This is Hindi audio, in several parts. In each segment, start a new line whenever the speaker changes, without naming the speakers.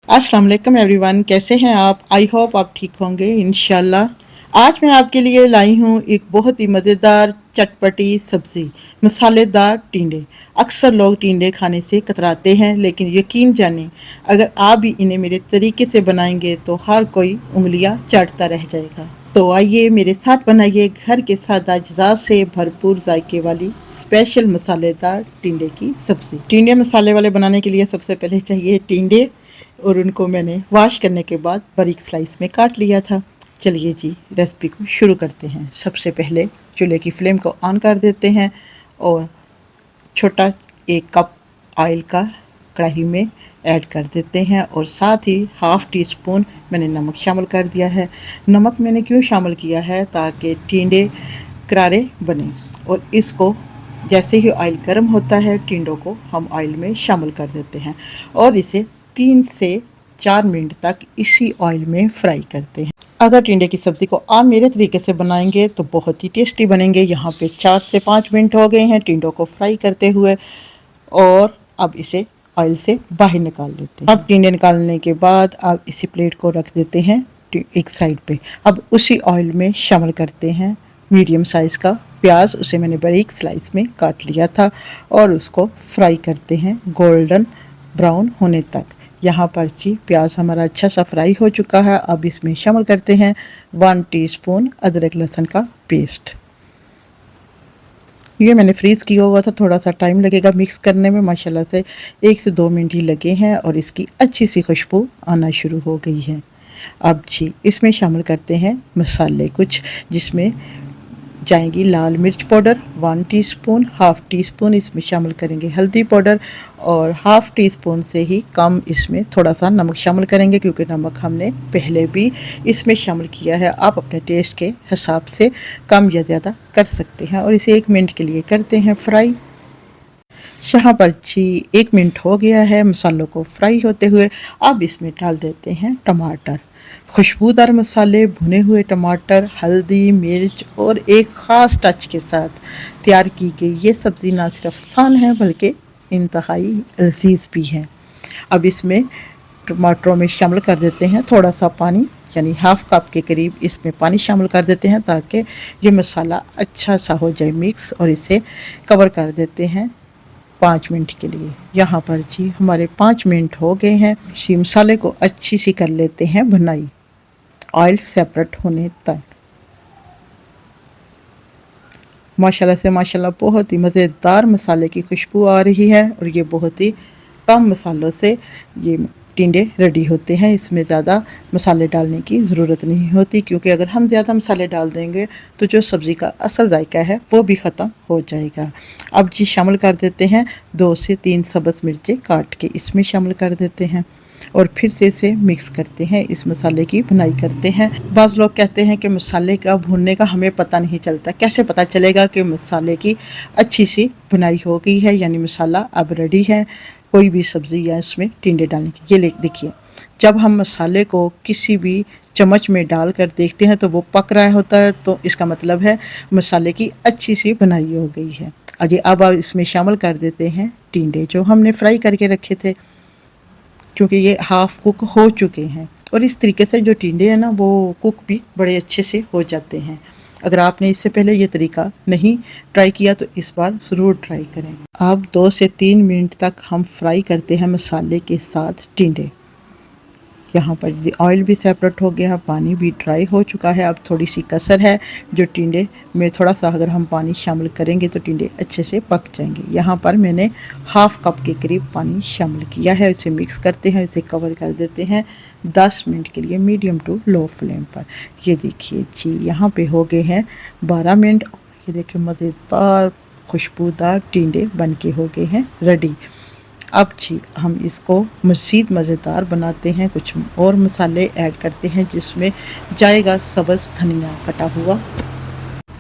अस्सलाम वालेकुम एवरीवन, कैसे हैं आप? आई होप आप ठीक होंगे इंशाल्लाह। आज मैं आपके लिए लाई हूँ एक बहुत ही मज़ेदार चटपटी सब्ज़ी, मसालेदार टिंडे। अक्सर लोग टिंडे खाने से कतराते हैं, लेकिन यकीन जानिए अगर आप भी इन्हें मेरे तरीके से बनाएंगे तो हर कोई उंगलियां चाटता रह जाएगा। तो आइए मेरे साथ बनाइए घर के सादा अज्जा से भरपूर जायके वाली स्पेशल मसालेदार टिंडे की सब्ज़ी। टिंडे मसाले वाले बनाने के लिए सबसे पहले चाहिए टिंडे, और उनको मैंने वॉश करने के बाद बारीक स्लाइस में काट लिया था। चलिए जी रेसिपी को शुरू करते हैं। सबसे पहले चूल्हे की फ्लेम को ऑन कर देते हैं और छोटा 1 कप ऑयल का कढ़ाई में ऐड कर देते हैं, और साथ ही हाफ़ टी स्पून मैंने नमक शामिल कर दिया है। नमक मैंने क्यों शामिल किया है? ताकि टिंडे करारे बने। और इसको जैसे ही ऑयल गर्म होता है टिंडों को हम ऑयल में शामिल कर देते हैं और इसे 3 से 4 मिनट तक इसी ऑयल में फ्राई करते हैं। अगर टिंडे की सब्ज़ी को आप मेरे तरीके से बनाएंगे तो बहुत ही टेस्टी बनेंगे। यहाँ पे 4 से 5 मिनट हो गए हैं टिंडों को फ्राई करते हुए, और अब इसे ऑयल से बाहर निकाल लेते हैं। अब टिंडे निकालने के बाद आप इसी प्लेट को रख देते हैं एक साइड पे। अब उसी ऑयल में शामिल करते हैं मीडियम साइज़ का प्याज, उसे मैंने बारीक स्लाइस में काट लिया था, और उसको फ्राई करते हैं गोल्डन ब्राउन होने तक। यहाँ पर जी प्याज हमारा अच्छा सा फ्राई हो चुका है। अब इसमें शामिल करते हैं 1 टीस्पून अदरक लहसुन का पेस्ट। ये मैंने फ्रीज़ किया हुआ था, थोड़ा सा टाइम लगेगा मिक्स करने में। माशाल्लाह से 1 से 2 मिनट ही लगे हैं और इसकी अच्छी सी खुशबू आना शुरू हो गई है। अब जी इसमें शामिल करते हैं मसाले कुछ, जिसमें जाएंगी लाल मिर्च powder 1 teaspoon, half tea spoon इसमें शामिल करेंगे हल्दी पाउडर, और हाफ़ टी स्पून से ही कम इसमें थोड़ा सा नमक शामिल करेंगे, क्योंकि नमक हमने पहले भी इसमें शामिल किया है। आप अपने टेस्ट के हिसाब से कम या ज़्यादा कर सकते हैं, और इसे 1 मिनट के लिए करते हैं फ्राई। यहाँ पर जी 1 मिनट हो गया है मसालों को फ्राई होते हुए। अब इसमें डाल देते हैं टमाटर। खुशबूदार मसाले, भुने हुए टमाटर, हल्दी, मिर्च और एक ख़ास टच के साथ तैयार की गई ये सब्ज़ी ना सिर्फ आसान है बल्कि इंतहाई लजीज भी है। अब इसमें टमाटरों में शामिल कर देते हैं थोड़ा सा पानी, यानी हाफ़ कप के करीब इसमें पानी शामिल कर देते हैं ताकि ये मसाला अच्छा सा हो जाए मिक्स, और इसे कवर कर देते हैं 5 मिनट के लिए। यहाँ पर जी हमारे 5 मिनट हो गए हैं। इसी मसाले को अच्छी सी कर लेते हैं भुनाई, ऑयल सेपरेट होने तक। माशाल्लाह से माशाल्लाह बहुत ही मज़ेदार मसाले की खुशबू आ रही है, और ये बहुत ही कम मसालों से ये टिंडे रेडी होते हैं। इसमें ज़्यादा मसाले डालने की ज़रूरत नहीं होती, क्योंकि अगर हम ज़्यादा मसाले डाल देंगे तो जो सब्ज़ी का असल जायका है वो भी ख़त्म हो जाएगा। अब जी शामिल कर देते हैं 2 से 3 सब्ज़ मिर्चें काट के इसमें शामिल कर देते हैं, और फिर से इसे मिक्स करते हैं, इस मसाले की भुनाई करते हैं। बाज़ लोग कहते हैं कि मसाले का भूनने का हमें पता नहीं चलता। कैसे पता चलेगा कि मसाले की अच्छी सी भुनाई हो गई है, यानी मसाला अब रेडी है कोई भी सब्ज़ी या इसमें टिंडे डालने की। ये देखिए, जब हम मसाले को किसी भी चम्मच में डाल कर देखते हैं तो वो पक रहा होता है, तो इसका मतलब है मसाले की अच्छी सी भुनाई हो गई है। आगे अब इसमें शामिल कर देते हैं टिंडे जो हमने फ्राई करके रखे थे, क्योंकि ये हाफ़ कुक हो चुके हैं। और इस तरीके से जो टिंडे हैं ना वो कुक भी बड़े अच्छे से हो जाते हैं। अगर आपने इससे पहले ये तरीका नहीं ट्राई किया तो इस बार ज़रूर ट्राई करें। अब 2 से 3 मिनट तक हम फ्राई करते हैं मसाले के साथ टिंडे। यहाँ पर ये ऑयल भी सेपरेट हो गया है, पानी भी ड्राई हो चुका है। अब थोड़ी सी कसर है जो टिंडे में थोड़ा सा अगर हम पानी शामिल करेंगे तो टिंडे अच्छे से पक जाएंगे। यहाँ पर मैंने हाफ़ कप के करीब पानी शामिल किया है। इसे मिक्स करते हैं, इसे कवर कर देते हैं 10 मिनट के लिए मीडियम टू लो फ्लेम पर। ये देखिए जी यहाँ पे हो गए हैं 12 मिनट। ये देखिए मज़ेदार खुशबूदार टिंडे बन के हो गए हैं रेडी। अब जी हम इसको मज़ीद मज़ेदार बनाते हैं, कुछ और मसाले ऐड करते हैं जिसमें जाएगा सब्ज़ धनिया कटा हुआ।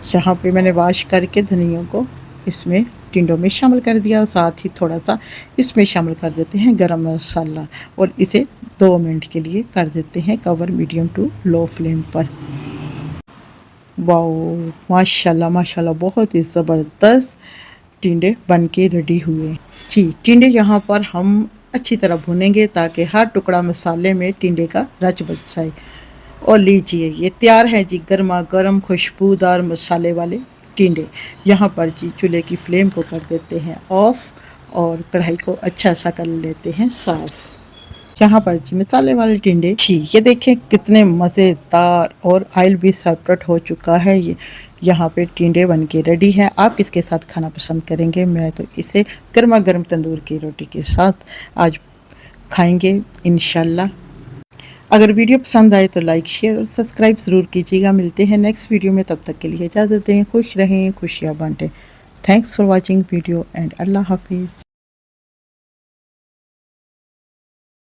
यहाँ पे मैंने वॉश करके धनिया को इसमें टिंडों में शामिल कर दिया, और साथ ही थोड़ा सा इसमें शामिल कर देते हैं गरम मसाला, और इसे 2 मिनट के लिए कर देते हैं cover medium to low flame पर। वाओ माशाल्लाह माशाल्लाह बहुत ही ज़बरदस्त टिंडे बन के रेडी हुए। जी टिंडे यहाँ पर हम अच्छी तरह भूनेंगे ताकि हर टुकड़ा मसाले में टिंडे का रच बच जाए। और लीजिए ये तैयार है जी गर्मा गर्म खुशबूदार मसाले वाले टिंडे। यहाँ पर जी चूल्हे की फ्लेम को कर देते हैं ऑफ और कढ़ाई को अच्छा सा कर लेते हैं साफ। यहाँ पर जी मसाले वाले टिंडे जी ये देखें कितने मज़ेदार और ऑयल भी सेपरेट हो चुका है। ये यहाँ पे टिंडे बन के रेडी है। आप किसके साथ खाना पसंद करेंगे? मैं तो इसे गर्मा गर्म तंदूर की रोटी के साथ आज खाएंगे इंशाल्लाह। अगर वीडियो पसंद आए तो लाइक शेयर और सब्सक्राइब ज़रूर कीजिएगा। मिलते हैं नेक्स्ट वीडियो में, तब तक के लिए इजाज़त दें। खुश रहें, खुशियाँ बांटें। Thanks for watching video and अल्लाह हाफिज़।